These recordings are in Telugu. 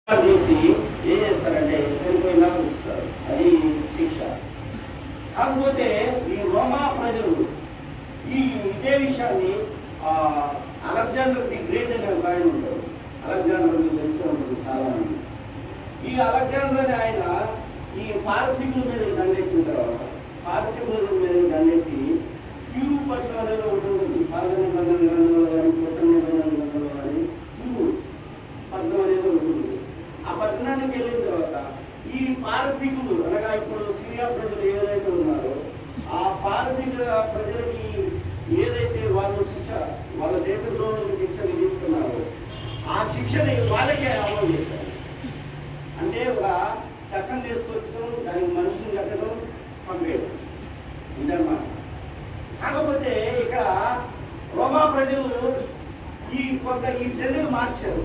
చేసి ఏం చేస్తారంటే చనిపోయినా ఉంచుతారు. అది శిక్ష. కాకపోతే ఈ రోమా ప్రజలు ఇదే విషయాన్ని అలెగ్జాండర్ ది గ్రేట్ అనే ఒక ఆయన ఉంటాడు. అలెగ్జాండర్ తెలిసి ఉంటుంది చాలా మంది. ఈ అలెగ్జాండర్ అనే ఆయన ఈ పారసీకుల మీద దండెత్తిన తర్వాత పారసీకుల మీద దండెత్తి క్యూరు పట్టణం అనేది ఒకటి ఉంటుంది. పాల్గొనే గ్రంథంలో కానీ పుట్టని గ్రంథంలో కానీ క్యూరు పట్టణం అనేది ఒకటి ఉంటుంది. ఆ పట్టణానికి వెళ్ళిన తర్వాత ఈ పారసీకులు అనగా ఇప్పుడు సిరియా ప్రజలు ఏదైతే ఉన్నారో ఆ పారసీక ప్రజలకి ఏదైతే వాళ్ళు శిక్ష వాళ్ళ దేశద్రోహులకు శిక్ష విధిస్తున్నారో ఆ శిక్షని వాళ్ళకే అమలు చేస్తారు. అంటే ఒక చట్టం తీసుకొచ్చడం, దానికి మనుషులు కట్టడం, చంపేయడం ఇదన్నమాట. కాకపోతే ఇక్కడ రోమా ప్రజలు ఈ ట్రెండ్ని మార్చారు.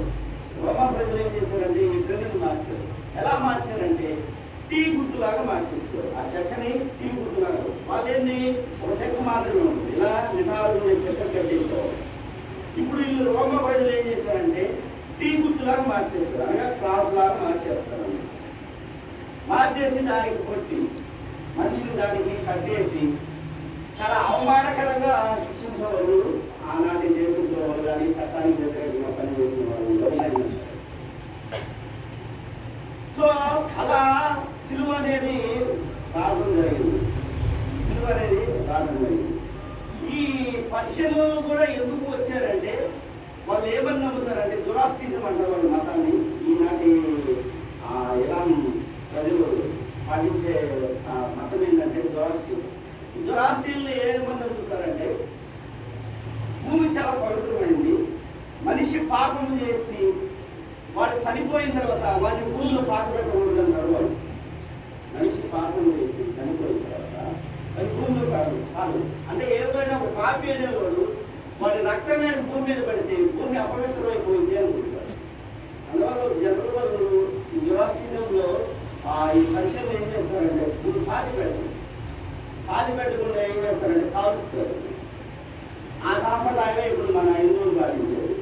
రోమా ప్రజలు ఏం చేశారంటే ఈ ట్రెండ్ని మార్చారు. ఎలా మార్చారంటే టీ గుర్తులాగా మార్చేస్తారు. ఆ చెక్కని టీ గుర్తులాగా వాళ్ళు ఏంది ఒక చెక్క మాత్రమే ఉంటుంది. ఇలా నిటారుగా చెక్క కట్టేసేవారు. ఇప్పుడు వీళ్ళు రోమా ప్రజలు ఏం చేశారంటే టీ గుర్తులాగా మార్చేస్తారు. అనగా క్రాస్ లాగా మార్చేస్తారు. మార్చేసి దానికి కొట్టి మనిషిని దానికి కట్టేసి చాలా అవమానకరంగా శిక్షించిన వాళ్ళు ఆనాటి దేశంలో వాళ్ళు కానీ చట్టానికి వ్యతిరేకంగా పనిచేసిన వాళ్ళు. సో అలా సిలువ అనేది రావడం జరిగింది. సిలువ అనేది రావడం జరిగింది. ఈ పర్షియన్లు కూడా ఎందుకు వచ్చారంటే వాళ్ళు ఏమని నమ్ముతారంటే జొరాస్ట్రిజం అంటారు వాళ్ళ మతాన్ని. ఈనాటి ఇరాన్ ప్రజలు పాటించే మతం ఏంటంటే జొరాస్ట్రిజం. జొరాస్ట్రియన్లు ఏమని నమ్ముతారంటే భూమి చాలా పవిత్రమైంది. మనిషి పాపం చేసి వాడు చనిపోయిన తర్వాత వాడిని భూమిలో పాత పెట్టకూడదు అంటారు వాళ్ళు. మనిషి పాపం చేసి చనిపోయిన తర్వాత అది భూమిలో కాదు. అంటే ఏదైనా ఒక పాపి అనేవాడు వాడి రక్తమైన భూమి మీద పడితే భూమి అపవిత్రమైపోయింది అనుకుంటారు. అందువల్ల జనరల్ వాళ్ళు ఈ జొరాస్ట్రిజంలో ఈ పర్షియన్లు ఏం చేస్తారంటే భూమి పాతి పెట్టకుండా ఏం చేస్తారంటే కాల్చుతారు. ఆ సాంప్రదాయమే ఇప్పుడు మన హిందువులు పాటించేది.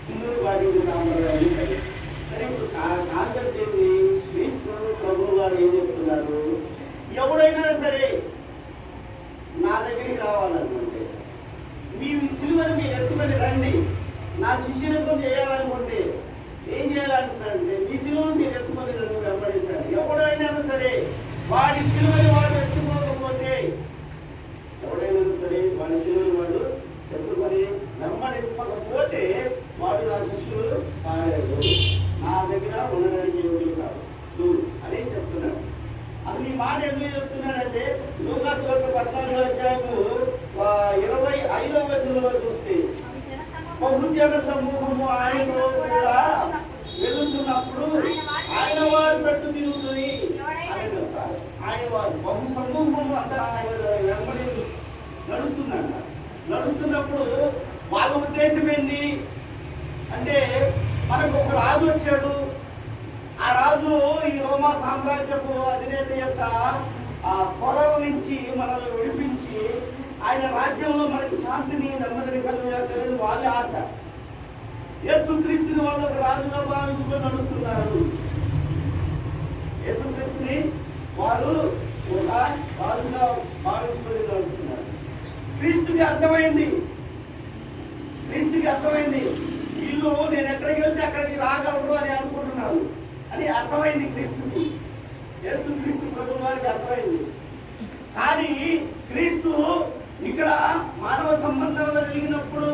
హిందువులు పాటించే సాంప్రదాయం సరే. ఇప్పుడు కాన్సెప్ట్ ఏంటి? క్రీస్తు ప్రభువు గారు ఏం చెప్తున్నారు? ఎవడైనా సరే నా దగ్గరికి రావాలనుకుంటే మీ సిలువను మీరు ఎత్తుకొని రండి, నా శిష్యులకు చేయాలనుకుంటే ఏం చేయాలనుకుంటారంటే మీ సిలువను మీరు ఎత్తుకొని నన్ను వెంబడించండి. ఎవడైనా సరే వాడి సిలువని వాడు ఎత్తుకోకపోతే ఎవడైనా సరే వాడి సిలువని వాడు ఎత్తుకొని వెంబడించకపోతే వాడు నా శిష్యులు కాలేదు, నా దగ్గర ఉండడానికి యోగ్యులు కాదు అదే చెప్తున్నాడు. అసలు ఈ మాట ఎందుకు చెప్తున్నాడంటే లూకాసు వార్త 14వ అధ్యాయము 25వ వచనంలో చూస్తే బహుజన సమూహము ఆయనతో కూడా వెలుచున్నప్పుడు ఆయన వారు తట్టు తిరుగుతుంది అని చెప్తారు. ఆయన వారు బహు సమూహము అంటే ఆయన వెంబడి నడుస్తున్నప్పుడు వాళ్ళ ఉద్దేశం ఏంది అంటే మనకు ఒక రాజు వచ్చాడు. ఆ రాజు ఈ రోమా సామ్రాజ్యపు అధినేత యొక్క పొరల నుంచి మనల్ని విడిపించి ఆయన రాజ్యంలో మనకి శాంతిని నెమ్మదిని కలుగుతారని వాళ్ళ ఆశ. యేసుక్రీస్తుని వాళ్ళు ఒక రాజుగా భావించుకొని నడుస్తున్నారు. యేసుక్రీస్తుని వారు ఒక రాజుగా భావించుకొని నడుస్తున్నారు. క్రీస్తుకి అర్థమైంది వీళ్ళు నేను ఎక్కడికి వెళ్తే అక్కడికి రాగలరు అని అనుకుంటున్నారు అని అర్థమైంది క్రీస్తుకి. యేసుక్రీస్తు ప్రభు వారికి అర్థమైంది. కానీ క్రీస్తు ఇక్కడ మానవ సంబంధంలో కలిగినప్పుడు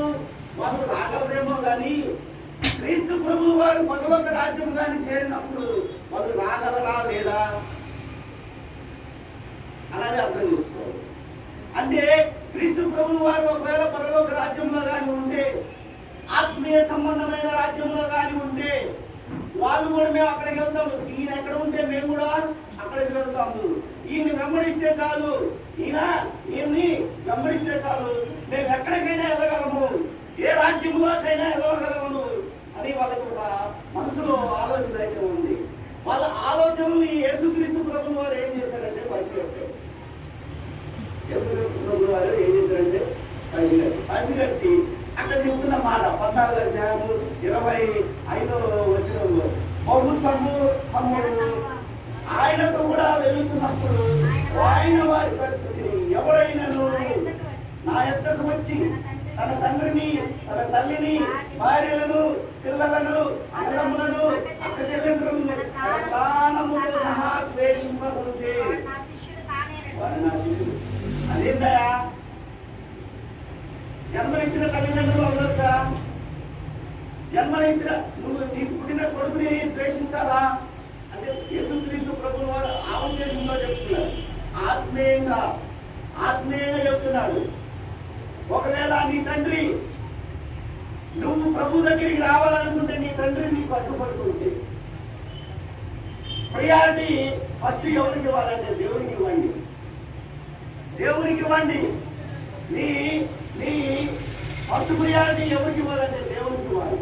వాళ్ళు రాగలరేమో కానీ క్రీస్తు ప్రభువు వారు పరలోక రాజ్యం కానీ చేరినప్పుడు వాళ్ళు రాగలరా లేదా అనేది అర్థం చేసుకోవాలి. అంటే క్రీస్తు ప్రభువు వారు ఒకవేళ పరలోక రాజ్యంలో కానీ ఉంటే, ఆత్మీయ సంబంధమైన రాజ్యంలో కానీ ఉంటే వాళ్ళు కూడా మేము అక్కడికి వెళ్తాము. ఈయన ఎక్కడ ఉంటే మేము కూడా అక్కడికి వెళ్తాము. ఈయన్ని వెంబడిస్తే చాలు, ఈయన్ని వెంబడిస్తే చాలు, మేము ఎక్కడికైనా వెళ్ళగలము, ఏ రాజ్యంలోకైనా వెళ్ళగలము అని వాళ్ళకి ఒక మనసులో ఆలోచన అయితే ఉంది. వాళ్ళ ఆలోచనలు యేసుక్రీస్తు ప్రభువు వారు ఏం చేశారంటే పసిగట్టారు. యేసుక్రీస్తు ప్రభువు వారు ఏం చేశారంటే పసిగట్టి అక్కడ చెప్తున్న మాట 14వ అధ్యాయము 25వ వచనంలో బహు సమూహములు ఆయనతో కూడా వెలుచున్నప్పుడు ఆయన వారి ప్రకృతిని ఎవడైనాను నా యొద్దకు వచ్చి తన తండ్రిని తన తల్లిని భార్యలను పిల్లలను అన్నదమ్ములను అక్క చెల్లెండ్రులను తన ప్రాణముతో సహా ద్వేషింపకుంటే వారు నా శిష్యుడు. అదేంటయా? జన్మనిచ్చిన తల్లిదండ్రులు ఉండొచ్చా? జన్మనిచ్చిన నువ్వు నీ పుట్టిన కొడుకుని ద్వేషించాలా అంటే యేసుక్రీస్తు ప్రభువు వారు ఆ ఉద్దేశంలో చెప్తున్నారు. ఆత్మీయంగా చెప్తున్నాడు. ఒకవేళ నీ తండ్రి నువ్వు ప్రభు దగ్గరికి రావాలనుకుంటే నీ తండ్రి నీకు అడ్డుపడుతుంటే ప్రయారిటీ ఫస్ట్ ఎవరికి ఇవ్వాలంటే దేవునికి ఇవ్వండి. దేవునికి ఇవ్వండి. నీ నీ ఫస్ట్ ప్రయారిటీ ఎవరికి ఇవ్వాలంటే దేవునికి ఇవ్వాలి.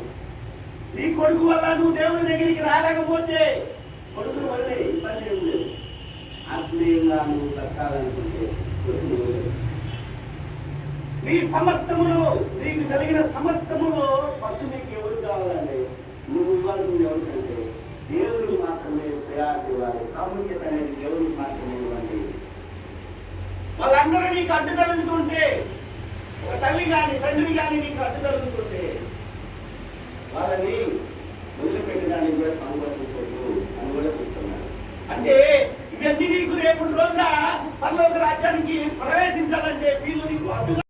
నీ కొడుకు వల్ల నువ్వు దేవుని దగ్గరికి రాలేకపోతే కొడుకుని వల్లే ఇబ్బంది ఏం లేదు. ఆత్మీయంగా నువ్వు దక్కాలనుకుంటే నీ సమస్తములో నీకు కలిగిన సమస్తములో ఫస్ట్ నీకు ఎవరు కావాలంటే నువ్వు ఇవ్వాల్సింది ఎవరికంటే దేవుడికి మాత్రమే ప్రయారిటీ ఇవ్వాలి. ప్రాముఖ్యత అనేది దేవుడికి మాత్రమే ఇవ్వండి. వాళ్ళందరూ నీకు అడ్డు కలుగుతుంటే ఒక తల్లి కానీ తండ్రి కానీ నీకు అడ్డు కలుగుతుంటే వాళ్ళని వదిలిపెట్టడానికి కూడా సంకోచించవద్దు అని కూడా చెప్తున్నాడు. అంటే ఇవన్నీ నీకు రేపు రోజున పరలోక రాజ్యానికి ప్రవేశించాలంటే వీళ్ళు నీకు అడ్డుగా